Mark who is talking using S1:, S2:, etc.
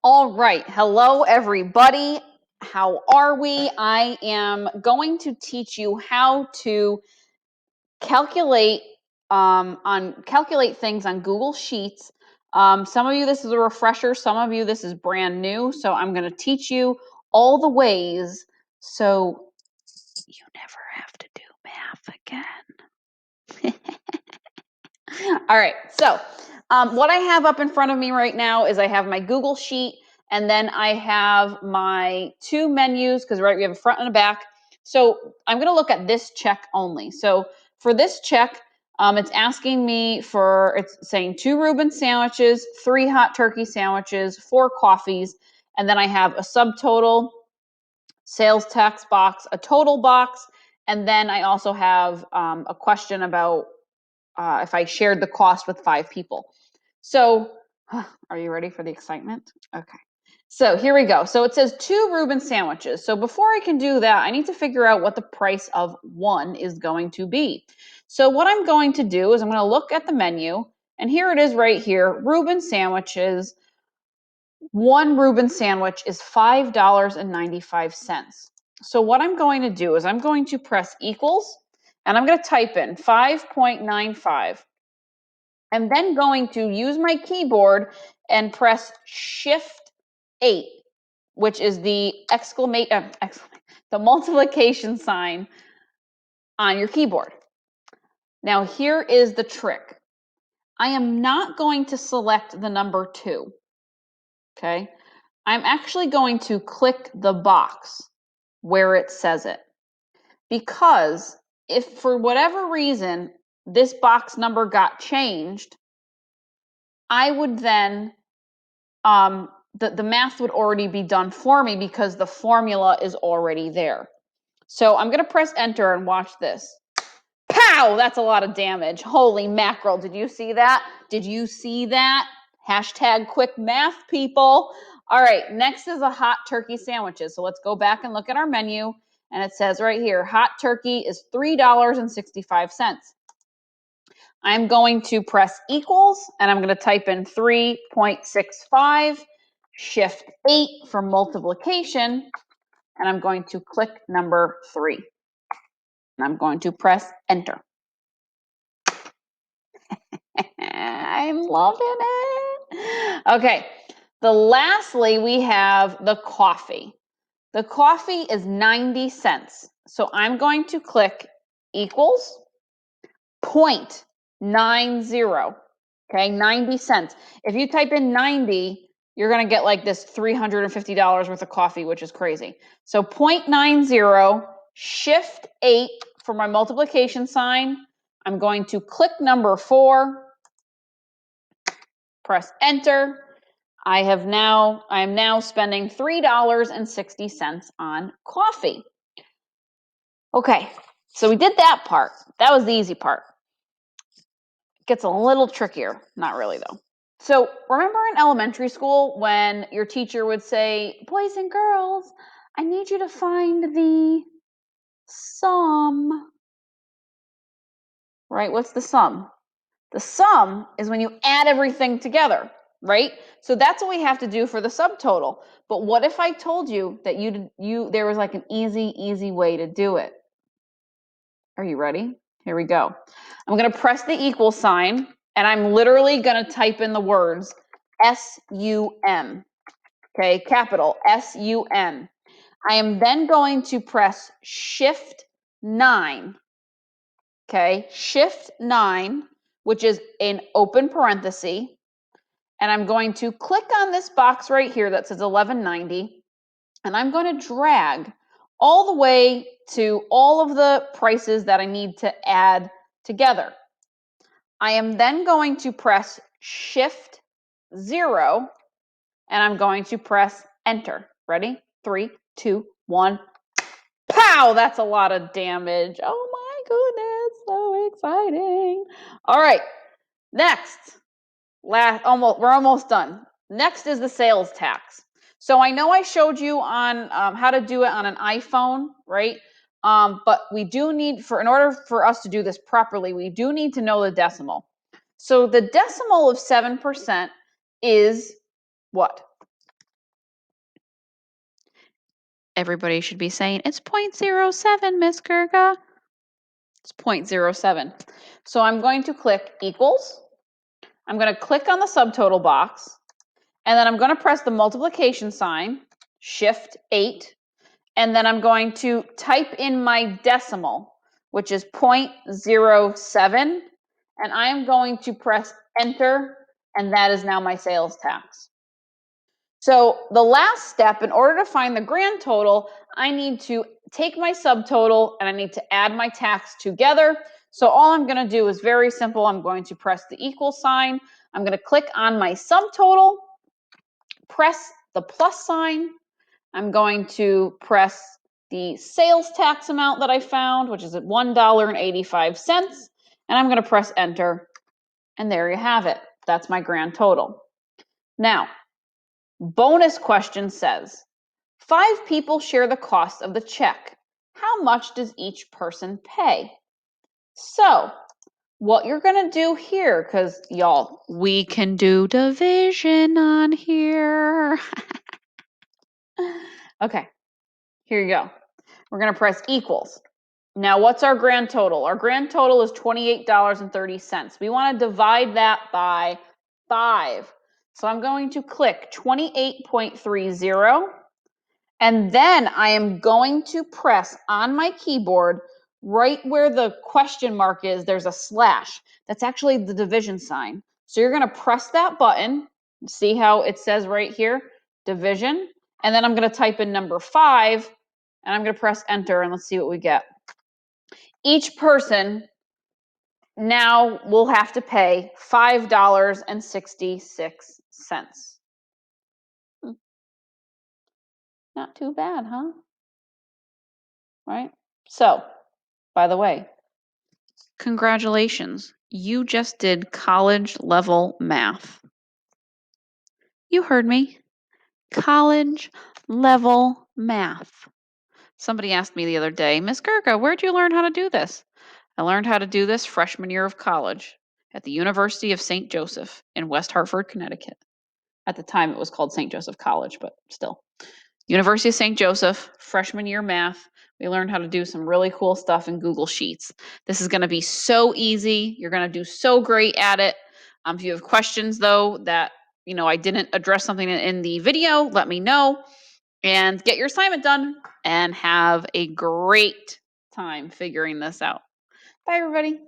S1: All right. Hello, everybody. How are we? I am going to teach you how to calculate calculate things on Google Sheets. Some of you, this is a refresher. Some of you, this is brand new. So I'm going to teach you all the ways so you never have to do math again. All right, so what I have up in front of me right now is I have my Google Sheet, and then I have my two menus, because we have a front and a back. So I'm going to look at this check only. So for this check, it's asking me for, it's saying 2 Reuben sandwiches, 3 hot turkey sandwiches, 4 coffees, and then I have a subtotal, sales tax box, a total box, and then I also have a question about if I shared the cost with 5 people. So, are you ready for the excitement? Okay. So here we go. So it says 2 Reuben sandwiches. So before I can do that, I need to figure out what the price of one is going to be. So what I'm going to do is I'm going to look at the menu, and here it is right here, Reuben sandwiches. 1 Reuben sandwich is $5.95. So what I'm going to do is I'm going to press equals, and I'm going to type in 5.95. I'm then going to use my keyboard and press Shift 8, which is the the multiplication sign on your keyboard. Now here is the trick. I am not going to select the number 2. Okay? I'm actually going to click the box where it says it. Because if for whatever reason this box number got changed, I would then the math would already be done for me because the formula is already there. So I'm going to press enter and watch this. Pow! That's a lot of damage. Holy mackerel. Did you see that? Did you see that? Hashtag quick math, people. All right, next is a hot turkey sandwiches. So let's go back and look at our menu. And it says right here, hot turkey is $3.65. I'm going to press equals, and I'm going to type in 3.65, Shift 8 for multiplication, and I'm going to click number 3. And I'm going to press enter. I'm loving it. Okay, lastly, we have the coffee. The coffee is 90 cents. So I'm going to click equals 0.90. Okay, 90 cents. If you type in 90, you're going to get like this $350 worth of coffee, which is crazy. So 0.90, Shift 8 for my multiplication sign. I'm going to click number 4, press enter. I am now spending $3.60 on coffee. Okay, so we did that part. That was the easy part. It gets a little trickier. Not really, though. So remember in elementary school when your teacher would say, boys and girls, I need you to find the sum. Right? What's the sum? The sum is when you add everything together, right? So that's what we have to do for the subtotal. But what if I told you that there was like an easy way to do it? Are you ready? Here we go. I'm going to press the equal sign, and I'm literally going to type in the words SUM. Okay, capital SUM. I am then going to press Shift 9. Okay, Shift 9, which is an open parenthesis. And I'm going to click on this box right here that says 1190. And I'm going to drag all the way to all of the prices that I need to add together. I am then going to press Shift 0, and I'm going to press enter. Ready? 3, 2, 1. Pow! That's a lot of damage. Oh my goodness, so exciting. All right, next. We're almost done. Next is the sales tax. So I know I showed you on how to do it on an iPhone, right? But we do need, in order for us to do this properly, we do need to know the decimal. So the decimal of 7% is what? Everybody should be saying, it's 0.07, Miss Gerga. It's 0.07. So I'm going to click equals. I'm going to click on the subtotal box, and then I'm going to press the multiplication sign, Shift 8, and then I'm going to type in my decimal, which is 0.07, and I am going to press enter, and that is now my sales tax. So the last step, in order to find the grand total, I need to take my subtotal and I need to add my tax together. So all I'm going to do is very simple. I'm going to press the equal sign. I'm going to click on my subtotal, press the plus sign. I'm going to press the sales tax amount that I found, which is at $1.85, and I'm going to press enter. And there you have it. That's my grand total. Now, bonus question says, 5 people share the cost of the check. How much does each person pay? So, what you're going to do here, because y'all, we can do division on here. Okay, here you go. We're going to press equals. Now, what's our grand total? Our grand total is $28.30. We want to divide that by 5. So I'm going to click 28.30, and then I am going to press on my keyboard right where the question mark is, there's a slash. That's actually the division sign. So you're going to press that button. See how it says right here, division. And then I'm going to type in number 5, and I'm going to press enter, and let's see what we get. Each person now will have to pay $5.66. Not too bad, huh? Right? So, by the way, congratulations. You just did college level math. You heard me. College level math. Somebody asked me the other day, Miss Gerga, where'd you learn how to do this? I learned how to do this freshman year of college at the University of St. Joseph in West Hartford, Connecticut. At the time, it was called St. Joseph College, but still. University of St. Joseph, freshman year math. We learned how to do some really cool stuff in Google Sheets. This is going to be so easy. You're going to do so great at it. If you have questions, though, that I didn't address something in the video, let me know. And get your assignment done and have a great time figuring this out. Bye, everybody.